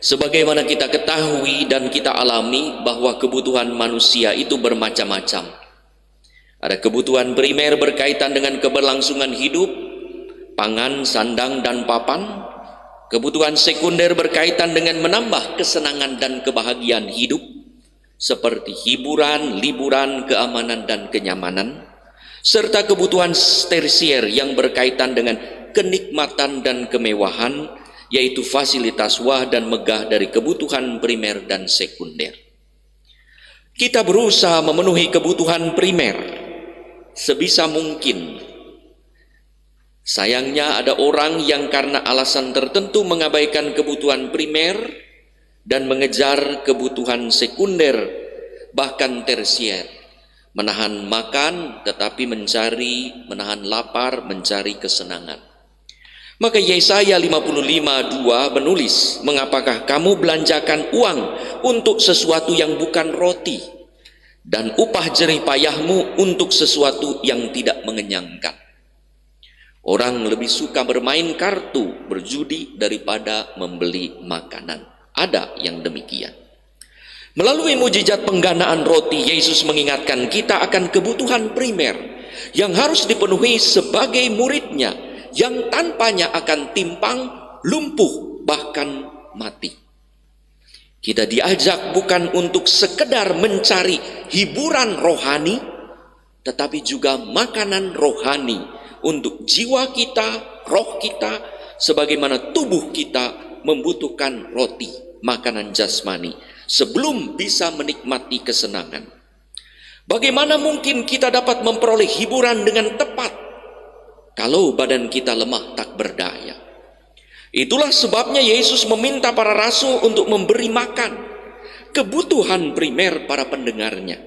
Sebagaimana kita ketahui dan kita alami bahwa kebutuhan manusia itu bermacam-macam. Ada kebutuhan primer berkaitan dengan keberlangsungan hidup, pangan, sandang, dan papan. Kebutuhan sekunder berkaitan dengan menambah kesenangan dan kebahagiaan hidup, seperti hiburan, liburan, keamanan, dan kenyamanan. Serta kebutuhan tersier yang berkaitan dengan kenikmatan dan kemewahan, yaitu fasilitas wah dan megah dari kebutuhan primer dan sekunder. Kita berusaha memenuhi kebutuhan primer sebisa mungkin. Sayangnya ada orang yang karena alasan tertentu mengabaikan kebutuhan primer dan mengejar kebutuhan sekunder, bahkan tersier. Menahan makan tetapi menahan lapar, mencari kesenangan. Maka Yesaya 55:2 menulis, "Mengapakah kamu belanjakan uang untuk sesuatu yang bukan roti, dan upah jerih payahmu untuk sesuatu yang tidak mengenyangkan?" Orang lebih suka bermain kartu, berjudi daripada membeli makanan. Ada yang demikian. Melalui mujizat penggandaan roti, Yesus mengingatkan kita akan kebutuhan primer yang harus dipenuhi sebagai muridnya, yang tanpanya akan timpang, lumpuh, bahkan mati. Kita diajak bukan untuk sekedar mencari hiburan rohani, tetapi juga makanan rohani untuk jiwa kita, roh kita, sebagaimana tubuh kita membutuhkan roti, makanan jasmani, sebelum bisa menikmati kesenangan. Bagaimana mungkin kita dapat memperoleh hiburan dengan tepat kalau badan kita lemah tak berdaya? Itulah sebabnya Yesus meminta para rasul untuk memberi makan kebutuhan primer para pendengarnya.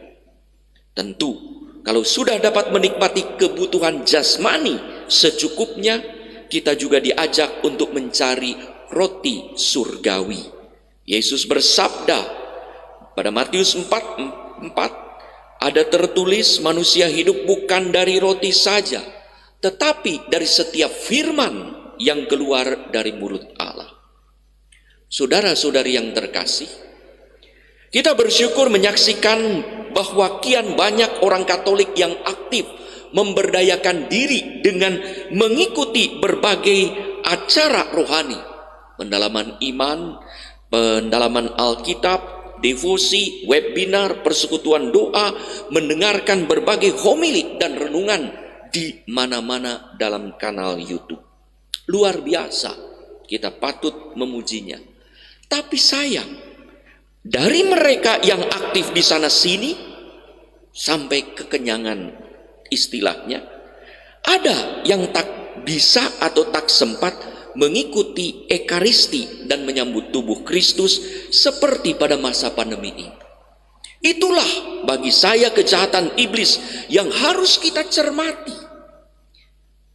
Tentu, kalau sudah dapat menikmati kebutuhan jasmani secukupnya, kita juga diajak untuk mencari roti surgawi. Yesus bersabda pada Matius 4:4, ada tertulis, manusia hidup bukan dari roti saja, tetapi dari setiap firman yang keluar dari mulut Allah. Saudara-saudari yang terkasih, kita bersyukur menyaksikan bahwa kian banyak orang Katolik yang aktif memberdayakan diri dengan mengikuti berbagai acara rohani, pendalaman iman, pendalaman Alkitab, devosi, webinar, persekutuan doa, mendengarkan berbagai homili dan renungan di mana-mana dalam kanal YouTube. Luar biasa, kita patut memujinya. Tapi sayang, dari mereka yang aktif di sana sini sampai kekenyangan istilahnya, ada yang tak bisa atau tak sempat mengikuti ekaristi dan menyambut tubuh Kristus seperti pada masa pandemi ini. Itulah bagi saya kejahatan iblis yang harus kita cermati,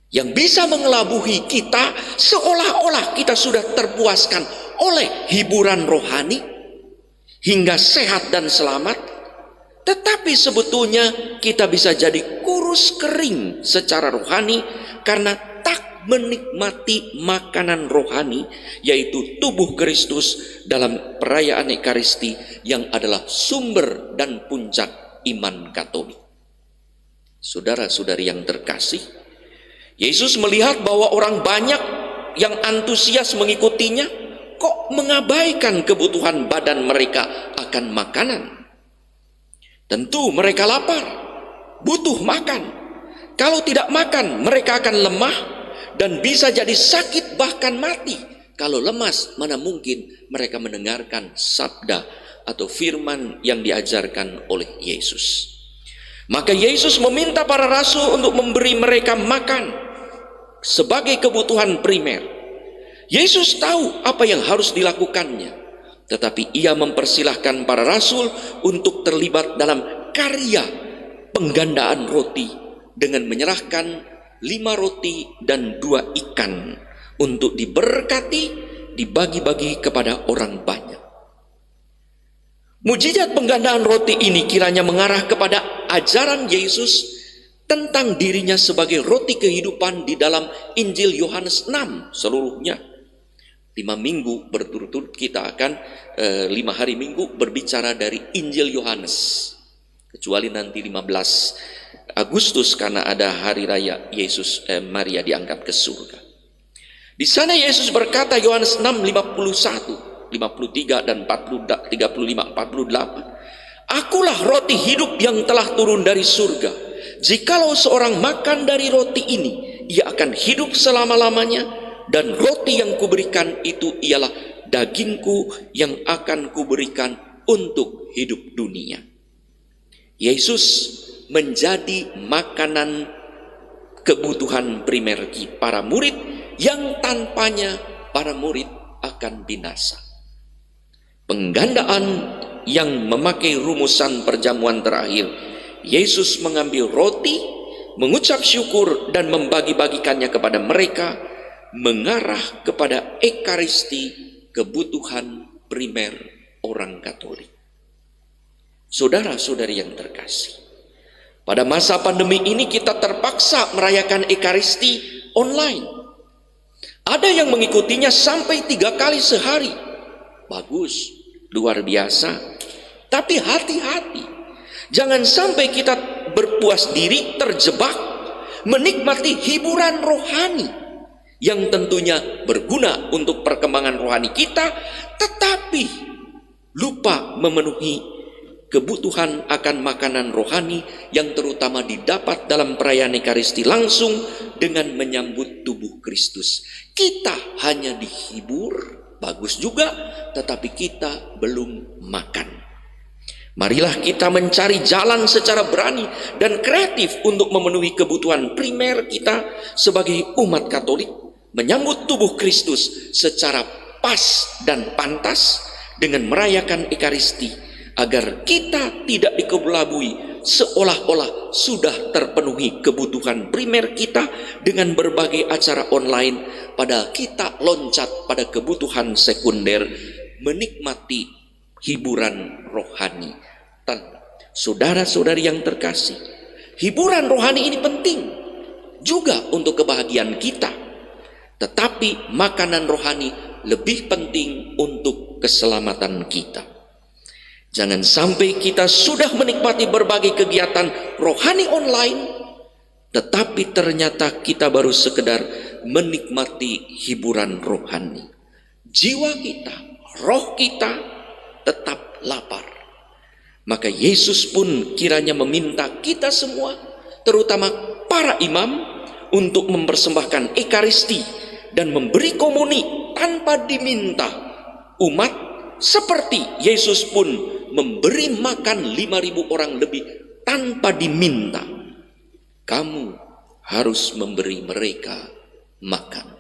yang bisa mengelabuhi kita seolah-olah kita sudah terpuaskan oleh hiburan rohani hingga sehat dan selamat, tetapi sebetulnya kita bisa jadi kurus kering secara rohani karena tak menikmati makanan rohani, yaitu tubuh Kristus dalam perayaan Ekaristi yang adalah sumber dan puncak iman Katolik. Saudara-saudari yang terkasih, Yesus melihat bahwa orang banyak yang antusias mengikutinya kok mengabaikan kebutuhan badan mereka akan makanan. Tentu mereka lapar, butuh makan. Kalau tidak makan, mereka akan lemah dan bisa jadi sakit bahkan mati. Kalau lemas, mana mungkin mereka mendengarkan sabda atau firman yang diajarkan oleh Yesus. Maka Yesus meminta para rasul untuk memberi mereka makan sebagai kebutuhan primer. Yesus tahu apa yang harus dilakukannya, tetapi ia mempersilahkan para rasul untuk terlibat dalam karya penggandaan roti dengan menyerahkan 5 roti dan 2 ikan untuk diberkati, dibagi-bagi kepada orang banyak. Mujizat penggandaan roti ini kiranya mengarah kepada ajaran Yesus tentang dirinya sebagai roti kehidupan di dalam Injil Yohanes 6 seluruhnya. 5 minggu berturut-turut kita akan 5 hari minggu berbicara dari Injil Yohanes, kecuali nanti 15 Agustus karena ada hari raya Yesus Maria diangkat ke surga. Di sana Yesus berkata, Yohanes 6:51, 53 dan 35, 48, akulah roti hidup yang telah turun dari surga. Jikalau seorang makan dari roti ini, ia akan hidup selama-lamanya. Dan roti yang kuberikan itu ialah dagingku yang akan kuberikan untuk hidup dunia. Yesus menjadi makanan kebutuhan primer para murid yang tanpanya para murid akan binasa. Penggandaan yang memakai rumusan perjamuan terakhir, Yesus mengambil roti, mengucap syukur dan membagi-bagikannya kepada mereka, mengarah kepada ekaristi, kebutuhan primer orang Katolik. Saudara-saudari yang terkasih, pada masa pandemi ini kita terpaksa merayakan ekaristi online. Ada yang mengikutinya sampai 3 kali sehari. Bagus, luar biasa. Tapi hati-hati, jangan sampai kita berpuas diri, terjebak menikmati hiburan rohani yang tentunya berguna untuk perkembangan rohani kita, tetapi lupa memenuhi kebutuhan akan makanan rohani yang terutama didapat dalam perayaan Ekaristi langsung dengan menyambut tubuh Kristus. Kita hanya dihibur, bagus juga, tetapi kita belum makan. Marilah kita mencari jalan secara berani dan kreatif untuk memenuhi kebutuhan primer kita sebagai umat Katolik, menyambut tubuh Kristus secara pas dan pantas dengan merayakan Ekaristi, agar kita tidak dikelabui seolah-olah sudah terpenuhi kebutuhan primer kita dengan berbagai acara online, padahal kita loncat pada kebutuhan sekunder, menikmati hiburan rohani. Saudara-saudari yang terkasih, hiburan rohani ini penting juga untuk kebahagiaan kita, tetapi makanan rohani lebih penting untuk keselamatan kita. Jangan sampai kita sudah menikmati berbagai kegiatan rohani online, tetapi ternyata kita baru sekedar menikmati hiburan rohani. Jiwa kita, roh kita tetap lapar. Maka Yesus pun kiranya meminta kita semua, terutama para imam, untuk mempersembahkan Ekaristi dan memberi komuni tanpa diminta. Umat seperti Yesus pun memberi makan 5.000 orang lebih tanpa diminta. Kamu harus memberi mereka makan.